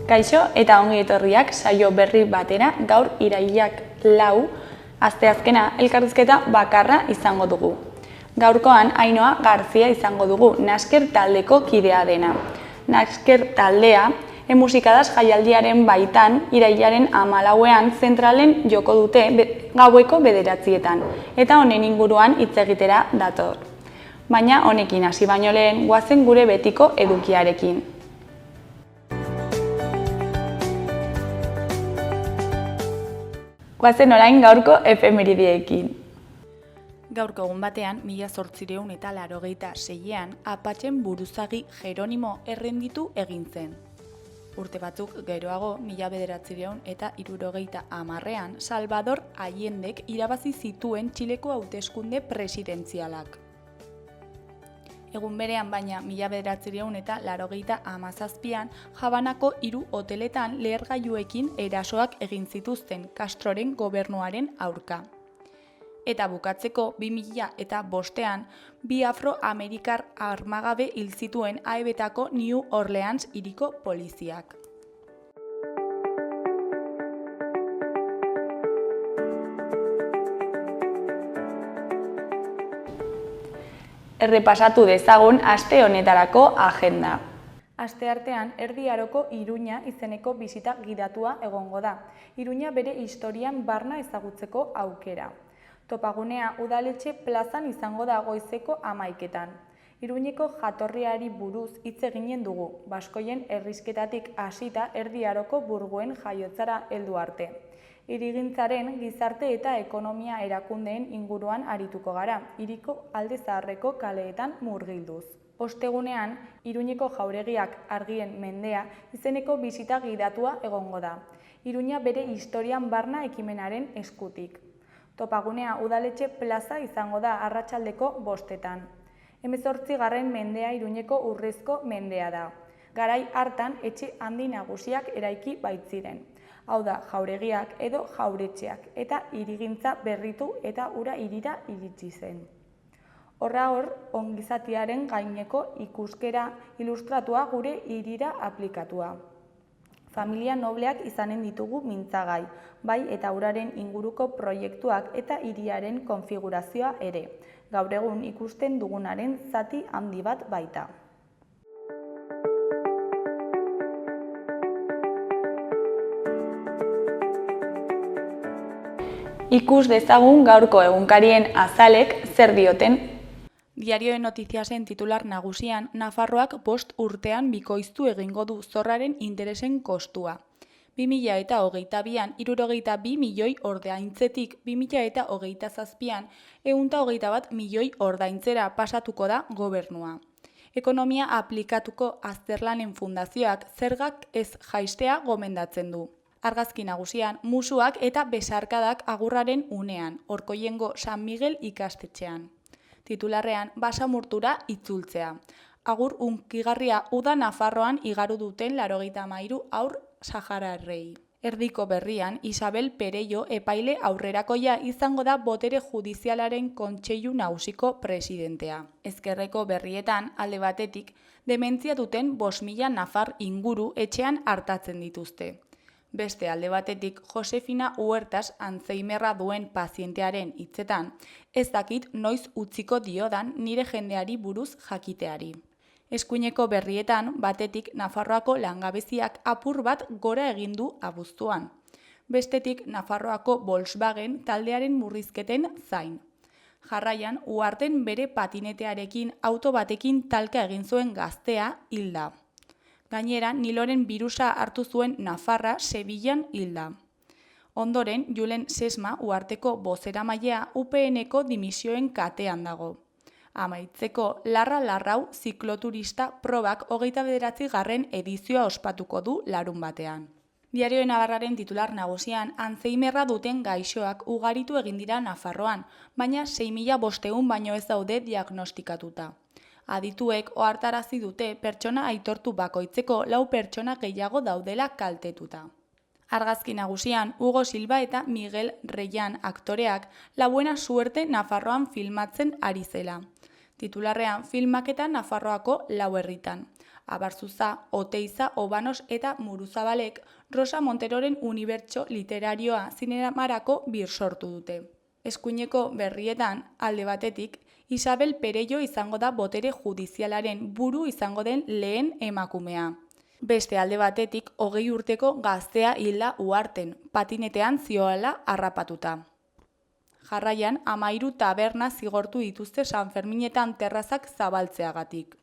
Kaixo eta ongi etorriak saio berri batera gaur irailak 4, asteazkena elkarrizketa bakarra izango dugu. Gaurkoan Ainhoa Garzia izango dugu, Nasker taldeko kidea dena. Nasker taldea musikadas jaialdiaren baitan irailaren 14ean zentralen joko dute gaueko 9etan eta honen inguruan hitz egitera dator. Baina honekin hasi baino lehen goazen gure betiko edukiarekin. Goazen orain gaurko efemeridiekin. Gaurko egun batean, 1886ean, Apatxen buruzagi Jeronimo errenditu egin zen. Urte batzuk geroago, 1970ean, Salvador Allendek irabazi zituen Txileko hauteskunde presidentzialak. Egun berean baina 1987ean Habanako 3 hoteletan lehergailuekin erasoak egin zituzten Castroren gobernuaren aurka. Eta bukatzeko 2005ean 2 afroamerikar armagabe hil zituen AEBetako New Orleans hiriko poliziak. Errepasatu dezagun aste honetarako agenda. Asteartean Erdi Aroko Iruña izeneko bisita gidatua egongo da. Iruña bere historian barna ezagutzeko aukera. Topagunea udaletxe plazan izango da goizeko 11etan. Iruñeko jatorriari buruz hitz eginen dugu, baskoien herrisketatik hasita Erdi Aroko burguen jaiotzara heldu arte. Hirigintzaren gizarte eta ekonomia erakundeen inguruan arituko gara, hiriko alde zaharreko kaleetan murgilduz. Ostegunean, Iruñeko jauregiak argien mendea izeneko bisita gidatua egongo da. Iruña bere historian barna ekimenaren eskutik. Topagunea udaletxe plaza izango da arratsaldeko 5etan. 18. mendea Iruñeko urrezko mendea da. Garai hartan etxe handi nagusiak eraiki baitziren. Hau da, jauregiak edo jauretxeak, eta hirigintza berritu eta ura hirira iritsi zen. Horra hor, ongizatiaren gaineko ikuskera ilustratua gure hirira aplikatua. Familia nobleak izanen ditugu mintzagai, bai eta uraren inguruko proiektuak eta hiriaren konfigurazioa ere. Gaur egun ikusten dugunaren zati handi bat baita. Ikus dezagun gaurko egunkarien azalek zer dioten. Diario de Noticiasen titular nagusian, Nafarroak 5 urtean bikoiztu egingo du zorraren interesen kostua. 2022an 62 milioi ordaintzetik 2027an 121 milioi ordaintzera pasatuko da gobernua. Ekonomia aplikatuko azterlanen fundazioak zergak ez jaistea gomendatzen du. Argazki nagusian, musuak eta besarkadak agurraren unean, Orkoiengo San Miguel ikastetxean. Titularrean, basamurtura itzultzea. Agur hunkigarria uda Nafarroan igaru duten 93 haur sahararrei. Erdiko berrian, Isabel Perello epaile aurrerakoia izango da botere judizialaren kontseilu nagusiko presidentea. Ezkerreko berrietan, alde batetik, dementzia duten 5.000 nafar inguru etxean hartatzen dituzte. Beste alde batetik, Josefina Huertas Alzheimerra duen pazientearen hitzetan, ez dakit noiz utziko diodan nire jendeari buruz jakiteari. Eskuineko berrietan, batetik Nafarroako langabeziak apur bat gora egin du abuztuan. Bestetik, Nafarroako Volkswagen taldearen murrizketen zain. Jarraian, Uharten bere patinetearekin auto batekin talka egin zuen gaztea hilda. Gainera, Niloren birusa hartu zuen Nafarra Sevillan hilda. Ondoren, Julen Sesma Uharteko bozeramailea UPNeko dimisioen katean dago. Amaitzeko, Larra Larrau zikloturista probak 29. edizioa ospatuko du larunbatean. Diario de Navarraren titular nagusian, Alzheimerra duten gaixoak ugaritu egin dira Nafarroan, baina 6.500 baino ez daude diagnostikatuta. Adituek ohartarazi dute pertsona aitortu bakoitzeko 4 pertsona gehiago daudela kaltetuta. Argazki nagusian, Hugo Silva eta Miguel Reyan aktoreak La Buena Suerte Nafarroan filmatzen ari zela. Titularrean filmaketa Nafarroako 4 herritan. Abarzuza, Oteiza, Obanos eta Muruzabalek Rosa Monteroren unibertso literarioa zinematarako birsortu dute. Eskuineko berrietan, alde batetik, Isabel Perello izango da botere judizialaren buru izango den lehen emakumea. Beste alde batetik, 20 urteko gaztea hilda Uharten, patinetean zioala harrapatuta. Jarraian, 13 taberna zigortu dituzte San Ferminetan terrazak zabaltzeagatik.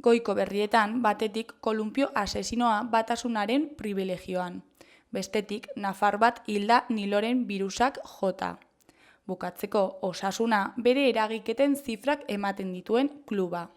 Goiko berrietan, batetik, kolumpio asesinoa batasunaren privilegioan. Bestetik, nafar bat hilda Niloren birusak jota. Bukatzeko, Osasuna bere eragiketen zifrak ematen dituen kluba.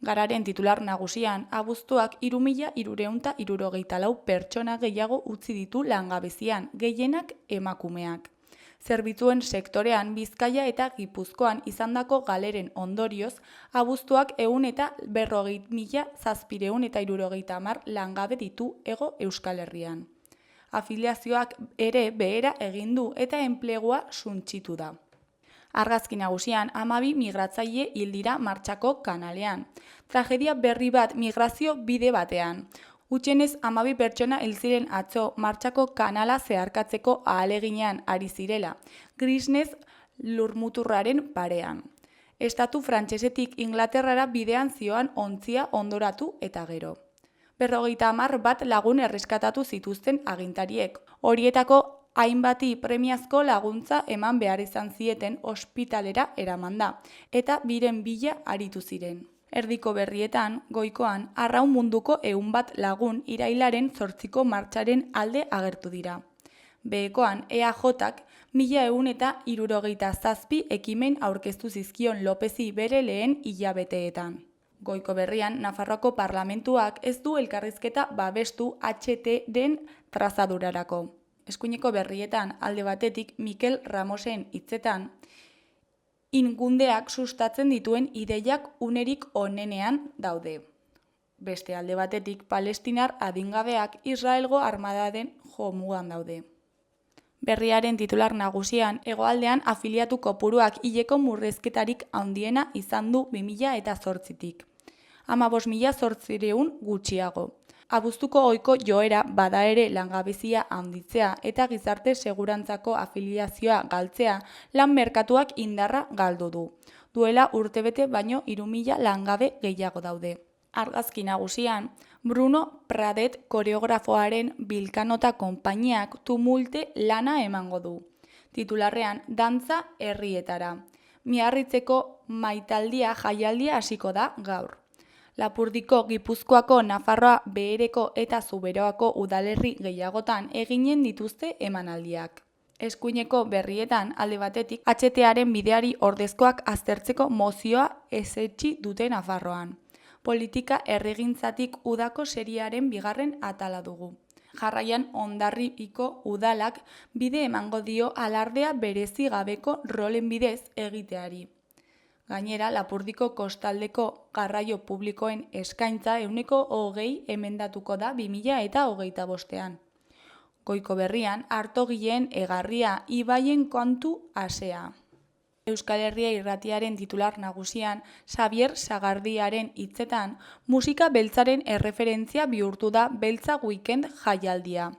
Gararen titular nagusian, abuztuak 3.364 pertsona gehiago utzi ditu langabezian, gehienak emakumeak. Zerbitzuen sektorean Bizkaia eta Gipuzkoan izandako galeren ondorioz, abuztuak 140.760 langabe ditu Hego Euskal Herrian. Afiliazioak ere behera egin du eta enplegua suntsitu da. Argazki nagusian 12 migratzaile hil dira Martxako kanalean. Tragedia berri bat migrazio bide batean. Gutxienez 12 pertsona hil ziren atzo Martxako kanala zeharkatzeko ahaleginean ari zirela, Grisnez lurmuturraren parean. Estatu frantsesetik Inglaterrara bidean zioan ontzia ondoratu eta gero. 50 bat lagun erreskatatu zituzten agintariek. Horietako hainbati premiazko laguntza eman behar izan zieten ospitalera eramanda, eta biren bila aritu ziren. Erdiko berrietan, goikoan, arraun munduko 100 bat lagun irailaren 8ko martxaren alde agertu dira. Behekoan, EAJak 1167 ekimen aurkeztu zizkion Lopezi bere lehen hilabeteetan. Goiko berrian, Nafarroako parlamentuak ez du elkarrizketa babestu HT-den trazadurarako. Eskuineko berrietan, alde batetik, Mikel Ramosen hitzetan, ingundeak sustatzen dituen ideiak unerik onenean daude. Beste alde batetik, palestinar adingabeak Israelgo armadaden jomugan daude. Berriaren titular nagusian, hegoaldean afiliatu kopuruak hileko murrizketarik handiena izan du 2008tik. 15.800 gutxiago. Abuztuko ohiko joera bada ere langabezia handitzea eta gizarte segurantzako afiliazioa galtzea lan merkatuak indarra galdu du. Duela urtebete baino 3.000 langabe gehiago daude. Argazki nagusian, Bruno Pradet koreografoaren Bilkanota konpainiak tumulte lana emango du. Titularrean, dantza herrietara. Miarritzeko maitaldia jaialdia hasiko da gaur. Lapurdiko, Gipuzkoako, Nafarroa, Behereko eta Zuberoako udalerri gehiagotan eginen dituzte emanaldiak. Eskuineko berrietan, alde batetik, HT-aren bideari ordezkoak aztertzeko mozioa ezetsi dute Nafarroan. Politika herrigintzatik udako seriaren bigarren atala dugu. Jarraian Hondarribiko udalak bide emango dio alardea berezi gabeko rolen bidez egiteari. Gainera, Lapurdiko kostaldeko garraio publikoen eskaintza 20% emendatuko da 2025ean. Goiko berrian, Artogileen egarria ibaien kontu asea. Euskal Herria irratiaren titular nagusian, Xabier Sagardiaren hitzetan, musika beltzaren erreferentzia bihurtu da Beltza Weekend jaialdia.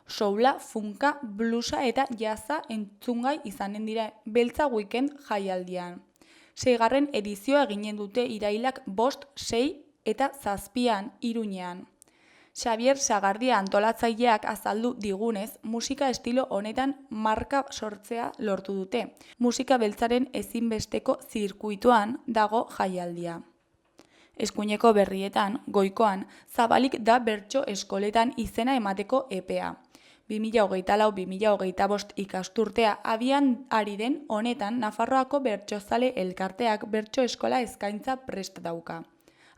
Soula, funka, bluesa eta jazza entzungai izanen dira Beltza Weekend jaialdian. 6. edizioa eginen dute irailak 5, 6 eta 7 Iruñean. Xabier Sagardia antolatzaileak azaldu digunez, musika estilo honetan marka sortzea lortu dute. Musika beltzaren ezinbesteko zirkuituan dago jaialdia. Eskuineko berrietan, goikoan, zabalik da bertso eskoletan izena emateko epea. 2024-2025 ikasturtea abian ari den honetan Nafarroako bertsozale elkarteak bertso eskola eskaintza prest dauka.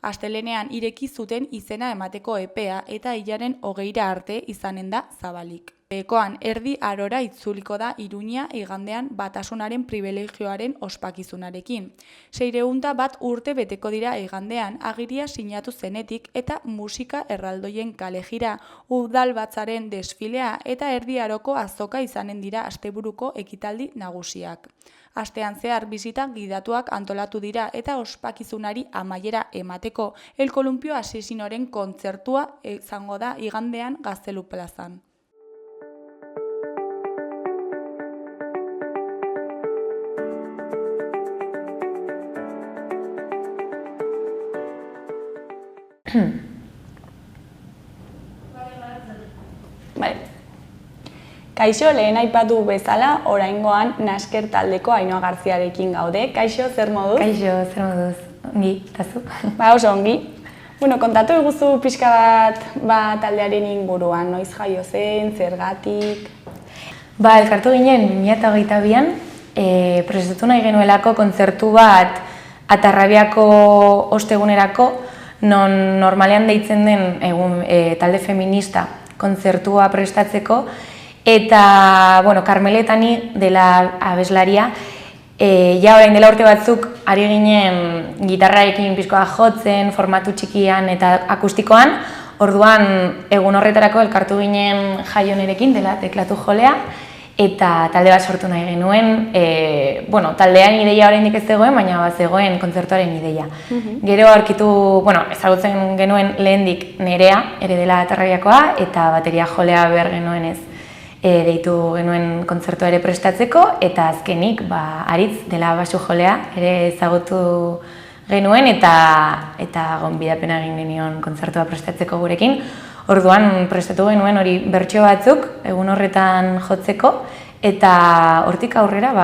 Astelenean ireki zuten izena emateko epea eta hilaren 20 arte izanen da zabalik. Koan erdi arora itzuliko da Iruña igandean Batasunaren pribilegioaren ospakizunarekin. 601 urte beteko dira igandean agiria sinatu zenetik eta musika erraldoien kalejira, udalbatzaren desfilea eta erdi aroko azoka izanen dira asteburuko ekitaldi nagusiak. Astean zehar bisita gidatuak antolatu dira eta ospakizunari amaiera emateko El Kolumpio Asesinoren kontzertua izango da igandean Gaztelu plazan. Kaixo, lehen aipatu bezala, oraingoan Nasker taldeko Ainhoa Garziarekin gaude. Kaixo, zer moduz? Kaixo, zer moduz? Ongi, eta zu? Oso ongi. Kontatu eguzu pixka bat taldearen inguruan, noiz jaio zen, zergatik? Elkartu ginen 2022an, prestatu nahi genuelako kontzertu bat Atarrabiako ostegunerako, non normalean deitzen den talde feminista kontzertua prestatzeko, eta, Karmeletani dela abeslaria, orain dela urte batzuk ari ginen gitarraekin pixkoa jotzen, formatu txikian eta akustikoan, orduan egun horretarako elkartu ginen Jaionerekin dela teklatu jolea, eta talde bat sortu nahi genuen, taldean ideia oraindik ez zegoen, baina zegoen kontzertuaren ideia. Gero aurkitu, ezagutzen genuen lehendik Nerea, ere dela Atarrabiakoa, eta bateria jolea behar genuen ez. Deitu genuen kontzertua ere prestatzeko, eta azkenik Aritz dela basu jolea ere ezagutu genuen, eta gonbidapena egin genion kontzertua prestatzeko gurekin. Orduan prestatu genuen hori bertsio batzuk egun horretan jotzeko, eta hortik aurrera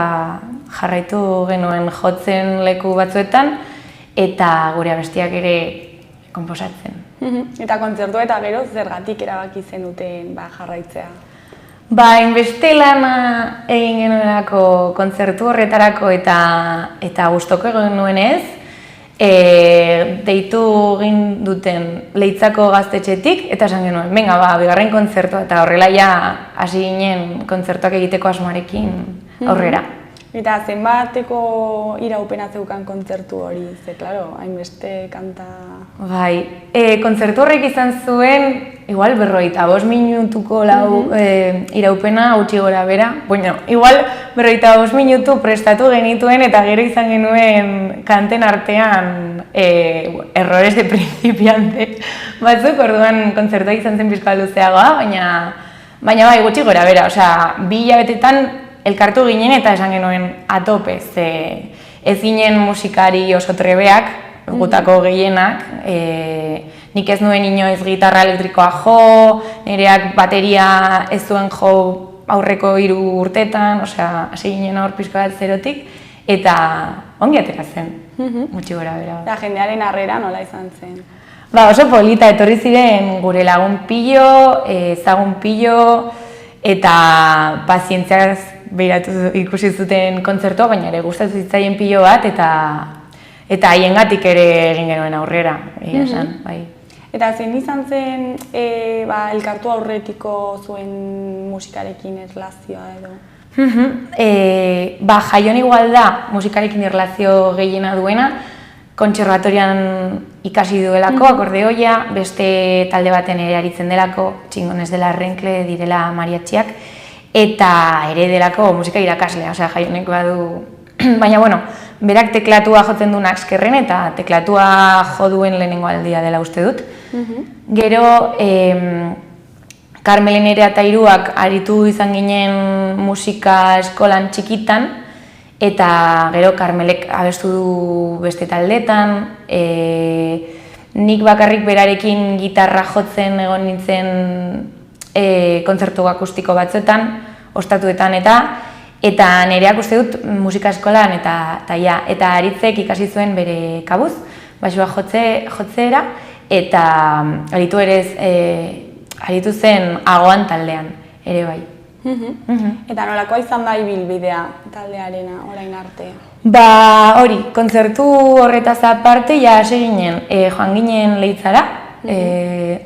jarraitu genuen jotzen leku batzuetan, eta gure abestiak ere konposatzen. Eta kontzertua eta gero zergatik erabaki zenuten jarraitzea? Inbeste lana egin genuenako kontzertu horretarako eta gustoko egin nuenez, deitu egin duten Leitzako gaztetxetik, eta esan genuen, bigarren kontzertua, eta horrela hasi ginen kontzertuak egiteko asmoarekin aurrera. Eta zenbateko iraupena zeukan kontzertu hori, ze, klaro, hainbeste kanta... Kontzertu horrek izan zuen, igual 45 minutuko iraupena gutxi gora bera. Igual 45 minutu prestatu genituen eta gero izan genuen kanten artean errores de principiante batzuk, orduan kontzertua izan zen pixka luzeagoa, baina gutxi gora bera, bi hilabetetan elkartu ginen eta esan genuen atope, ez ginen musikari oso trebeak, gutako gehienak, nik ez nuen inoiz gitarra elektrikoa jo, nireak bateria ez zuen jo aurreko 3 urtetan, hasi ginen hor pixka bat zerotik, eta ongi atera zen, gutxi gora bera. Eta jendearen harrera nola izan zen? Oso polita, etorri ziren gure lagun pilo, ezagun pilo, eta pazientziaz behiratu ikusi zuten kontzertua, baina ere gustatu zitzaien pilo bat, eta haiengatik ere egin genuen aurrera, esan, bai. Eta zein izan zen elkartu aurretiko zuen musikarekin erlazioa edo? Jaion igual da musikarekin erlazio gehiena duena, kontserbatorian ikasi duelako, akordeoia, beste talde baten ere aritzen delako, Txingones dela Renkle direla mariatxiak, eta ere delako musika irakaslea, Jaionek badu. Baina, berak teklatua jotzen du Naxkerren eta teklatua jo duen lehenengo aldia dela uste dut. Gero, Karmelen ere eta hiruak aritu izan ginen musika eskolan txikitan, eta gero Karmelek abestu du beste taldetan, nik bakarrik berarekin gitarra jotzen egon nintzen kontzertu akustiko batzuetan, ostatuetan eta nireak uste dut musika eskolan eta Aritzek ikasi zuen bere kabuz, basua jotzeera, eta aritu zen agoan taldean, ere bai. Eta nolakoa izan da ibilbidea taldearena orain arte? Hori, kontzertu horretaz aparte, hasi ginen, joan ginen Leitzara,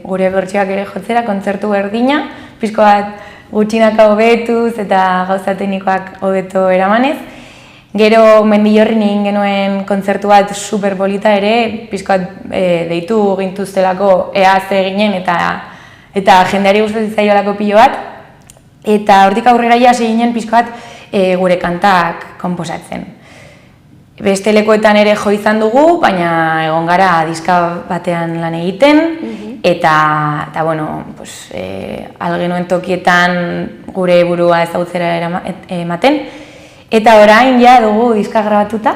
gure bertsioak ere jotzera, kontzertu berdina, pixko bat gutxinaka hobetuz eta gauza teknikoak hobeto eramanez. Gero Mendillorrin egin genuen kontzertu bat superpolita ere, pixkat deitu gintuztelako ea ze ginen eta jendeari gustatzen zaioelako pilo bat. Eta hortik aurrera ja hasi ginen pixkat gure kantak konposatzen. Beste lekuetan ere jo izan dugu, baina egon gara diska batean lan egiten, eta bueno, pues, algenuen tokietan gure burua ezagutzera ematen. Eta orain ja dugu diska grabatuta,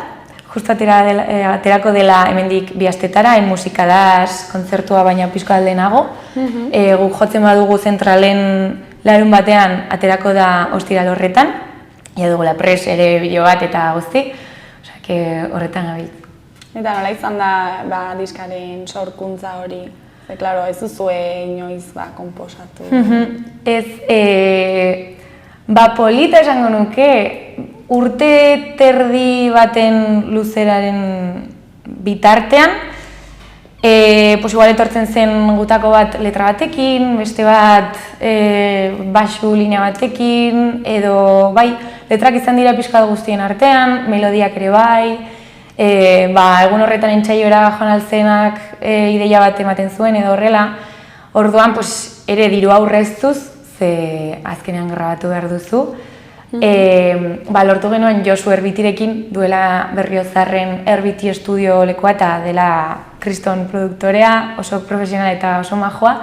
justu aterako dela hemendik 2 astetara, Musikadas kontzertua baina pixko aldenago. Guk jotzen badugu zentralen larun batean aterako da ostiral horretan, ja dugula pres ere bideo bat eta guzti, horretan gabil. Eta nola izan da diskaren sorkuntza hori? Klaro, ez duzue inoiz konposatu? Polita esango nuke, urte terdi baten luzeraren bitartean, igual etortzen zen gutako bat letra batekin, beste bat baxu linea batekin, edo letrak izan dira pixkat guztien artean, melodiak ere bai, egun horretan entzaiora joan altzenak ideia bat ematen zuen edo horrela, orduan ere diru aurreztuz, ze azkenean grabatu behar duzu. Lortu genuen Josu Erbitirekin, duela Berriozarren Erbiti Estudio lekoa eta dela kriston produktorea, oso profesional eta oso majoa.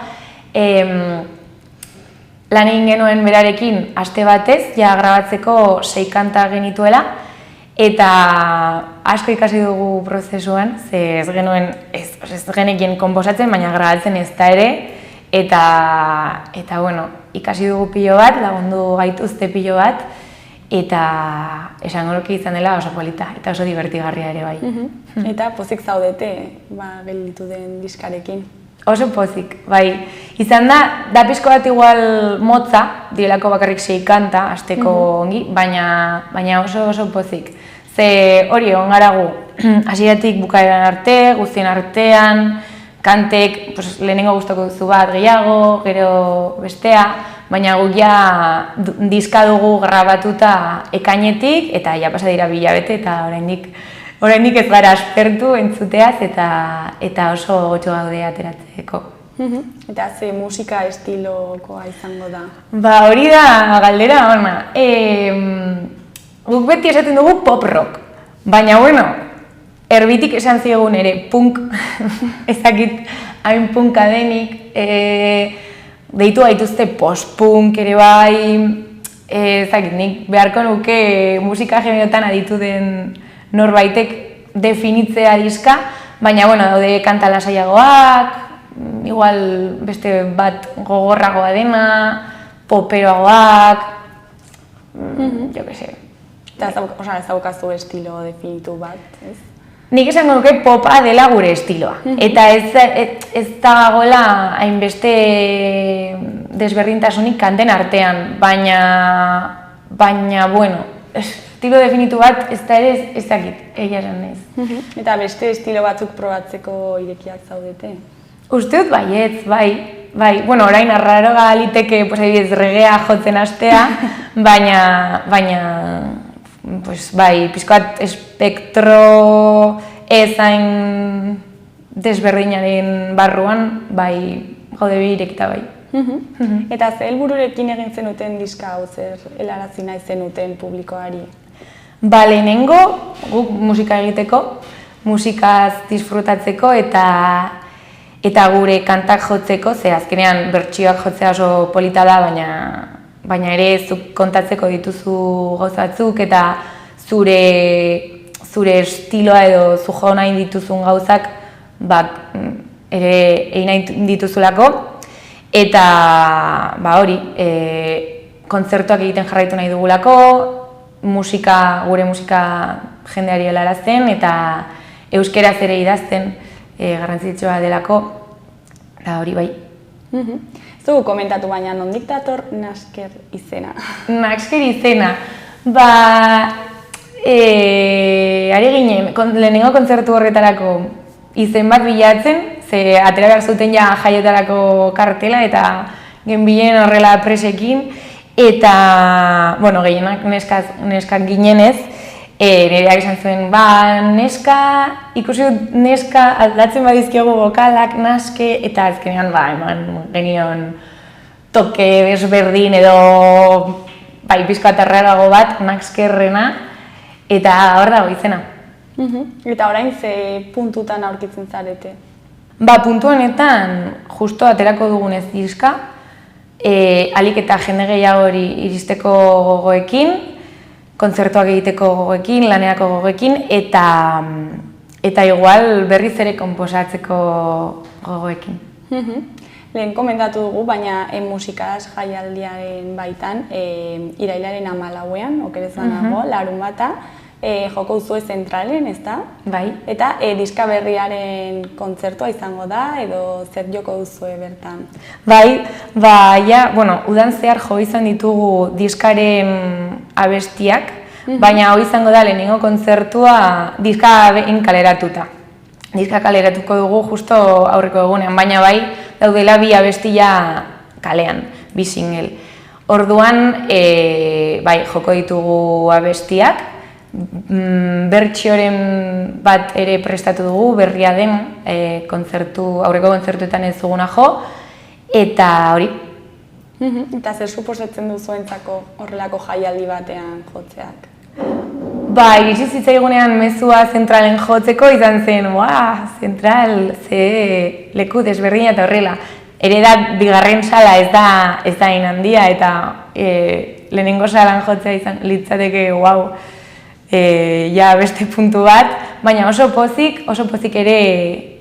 Lan egin genuen berarekin aste batez, ja grabatzeko 6 kanta genituela, eta asko ikasi dugu prozesuan, ze ez genekien konposatzen, baina grabatzen ez da ere, eta bueno, ikasi dugu pilo bat, lagundu gaituzte pilo bat, eta esango nuke izan dela oso polita, eta oso divertigarria ere bai. Eta pozik zaudete, gelditu den diskarekin? Oso pozik, bai. Izan da pixko bat igual motza, direlako bakarrik 6 kanta, hasteko ongi, baina oso pozik. Ze hori egon gara gu, hasieratik bukaeran arte, guztien artean, kantek lehenengo gustoko duzu bat gehiago, gero bestea, baina guk ja diska dugu grabatuta ekainetik, eta ja pasa dira 2 hilabete, eta oraindik ez gara aspertu entzuteaz, eta oso gotxo gaude ateratzeko. Eta ze musika estilokoa izango da? Hori da galdera ona. Guk beti esaten dugu pop rock, baina bueno, Erbitik esan ziegun ere punk, ezakit hain punka denik, deitu gaituzte post-punk ere bai, ezakit nik beharko nuke musika generotan aditu den norbaitek definitzea diska, baina bueno, daude kanta lasaiagoak, igual beste bat gogorragoa dena, poperoagoak, jo que se. Eta ez daukazu estilo definitu bat, ez? Nik esango nuke popa dela gure estiloa. Eta ez dagoela hainbeste desberdintasunik kanten artean, baina bueno, estilo definitu bat ez da ere ez dakit, egia esan ez. Eta beste estilo batzuk probatzeko irekiak zaudete? Uste dut baietz, bai. Bueno, orain arraroga liteke, adibidez, regea jotzen hastea, baina bai, pixkoat espektro ezain desberdinaren barruan, bai, gaude irekita bai. Eta ze helbururekin egin zenuten diska hau, zer helarazi nahi zenuten publikoari? Lehenengo, guk musika egiteko, musikaz disfrutatzeko eta gure kantak jotzeko, ze azkenean bertsioak jotzea oso polita da, baina ere zuk kontatzeko dituzu gauza batzuk eta zure estiloa edo zu jo nahi dituzun gauzak ere egin nahi dituzulako. Eta hori, kontzertuak egiten jarraitu nahi dugulako, gure musika jendeari helarazten eta euskeraz ere idazten garrantzitsua delako, eta hori bai. Ez dugu komentatu baina nondik dator Nasker izena? Nasker izena, ari ginen, lehenengo kontzertu horretarako izen bat bilatzen, ze atera behar zuten ja jaiotarako kartela eta genbilen horrela presekin, Eta, bueno, gehienak neskak ginenez, nireak esan zuen, neska, ikusi dut neska aldatzen badizkiogu bokalak, naske, eta azkenean, eman genion toke desberdin edo pizko atarrarago bat, nakskerrena, eta hor dago izena. Eta orain ze puntutan aurkitzen zarete? Puntu honetan, justo aterako dugunez diska, alik eta jende gehiagori iristeko gogoekin, kontzertuak egiteko gogoekin, lanerako gogoekin, eta igual berriz ere konposatzeko gogoekin. Lehen komentatu dugu, baina musikaz jaialdiaren baitan, irailaren 14ean, okerezan dago, larunbata, joko duzue zentralen, ezta? Bai. Eta diska berriaren kontzertua izango da, edo zer joko duzue bertan? Bai, udan zehar jo izan ditugu diskaren abestiak, baina hau izango da lehenengo kontzertua diska behin kaleratuta. Diska kaleratuko dugu justo aurreko egunean, baina bai daudela 2 abestia kalean, 2 single. Orduan, joko ditugu abestiak, bertsioren bat ere prestatu dugu, berria den aurreko kontzertuetan ez duguna jo, eta hori. Eta zer suposatzen duzuentzako horrelako jaialdi batean jotzeak? Iritsi zitzaigunean mezua zentralen jotzeko izan zen, zentral, ze leku desberdina eta horrela. Ere da, bigarren sala ez da handia eta lehenengo salan jotzea izan litzateke, beste puntu bat, baina oso pozik ere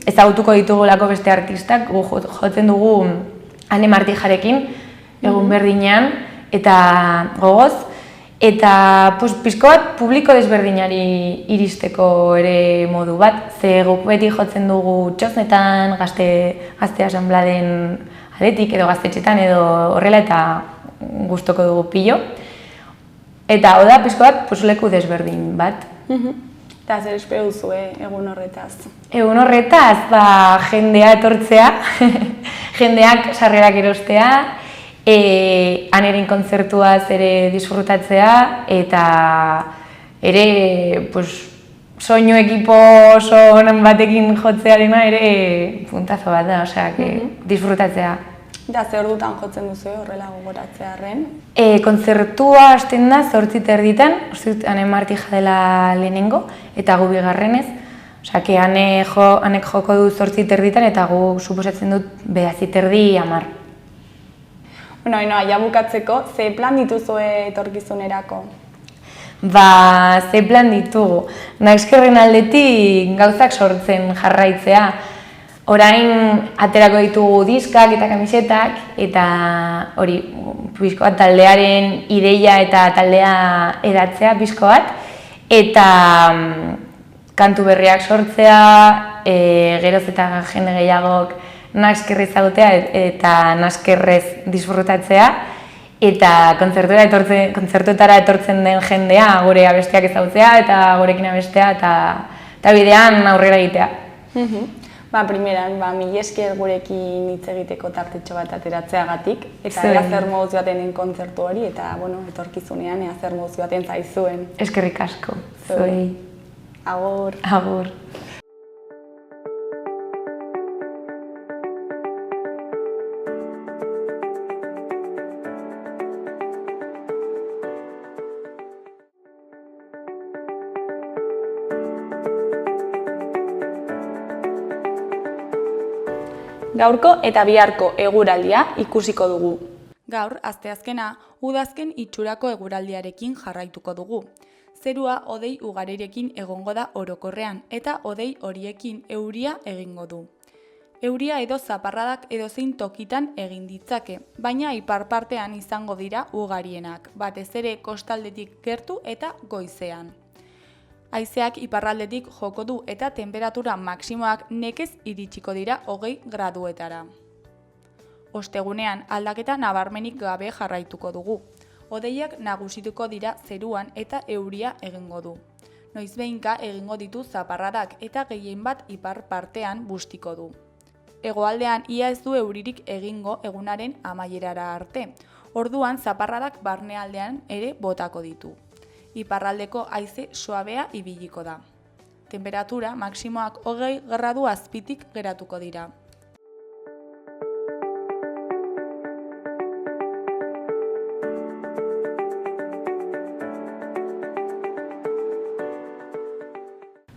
ezagutuko ditugulako beste artistak, jotzen dugu Ane Martijarekin, egun berdinean, eta gogoz, eta pizko bat publiko desberdinari iristeko ere modu bat, ze guk beti jotzen dugu txosnetan, gazte asanbladen aletik edo gaztetxetan edo horrela eta gustoko dugu pilo. Eta hau da, pizko bat, leku desberdin bat. Eta zer espero duzue egun horretaz? Egun horretaz, jendea etortzea, jendeak sarrerak erostea, Aneren kontzertuaz ere disfrutatzea, eta ere soinu ekipo oso honen batekin jotzearena ere puntazo bat da, disfrutatzea. Eta ze ordutan jotzen duzu horrela gogoratzearren? Kontzertua hasten da 8:30, uste dut Ane Martija dela lehenengo, eta gu bigarrenez. Anek joko du 8:30 eta gu suposatzen dut 9:30, 10. Ja bukatzeko, ze plan dituzue etorkizunerako? Ze plan ditugu. Nakskerren aldetik gauzak sortzen jarraitzea. Orain aterako ditugu diskak eta kamisetak, eta hori, pizko bat taldearen ideia eta taldea edatzea pizko bat, eta kantu berriak sortzea, geroz eta jende gehiagok naskerrez ezagutea eta naskerrez disfrutatzea, eta kontzertuetara etortzen den jendea gure abestiak ezagutzea eta gurekin abestea eta bidean aurrera egitea. Primeran, mila esker gurekin hitz egiteko tartetxo bat ateratzeagatik, eta ea zer moduz baten kontzertu hori, eta etorkizunean ea zer moduz baten zaizuen. Eskerrik asko, zuei. Agur. Agur. Gaurko eta biharko eguraldia ikusiko dugu. Gaur, asteazkena, udazken itxurako eguraldiarekin jarraituko dugu. Zerua hodei ugarirekin egongo da orokorrean eta hodei horiekin euria egingo du. Euria edo zaparradak edozein tokitan egin ditzake, baina ipar partean izango dira ugarienak, batez ere kostaldetik gertu eta goizean. Haizeak iparraldetik joko du eta tenperatura maksimoak nekez iritsiko dira 20 graduetara. Ostegunean aldaketa nabarmenik gabe jarraituko dugu. Hodeiak nagusituko dira zeruan eta euria egingo du. Noizbehinka egingo ditu zaparradak eta gehien bat ipar partean bustiko du. Hegoaldean ia ez du euririk egingo egunaren amaierara arte. Orduan zaparradak barnealdean ere botako ditu. Iparraldeko haize suabea ibiliko da. Temperatura maksimoak 20 gradu azpitik geratuko dira.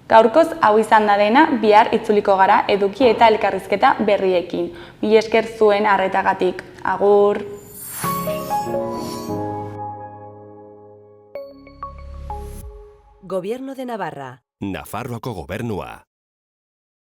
Gaurkoz hau izan da dena, bihar itzuliko gara eduki eta elkarrizketa berriekin. Mila esker zuen arretagatik. Agur! Gobierno de Navarra. Nafarroako gobernua.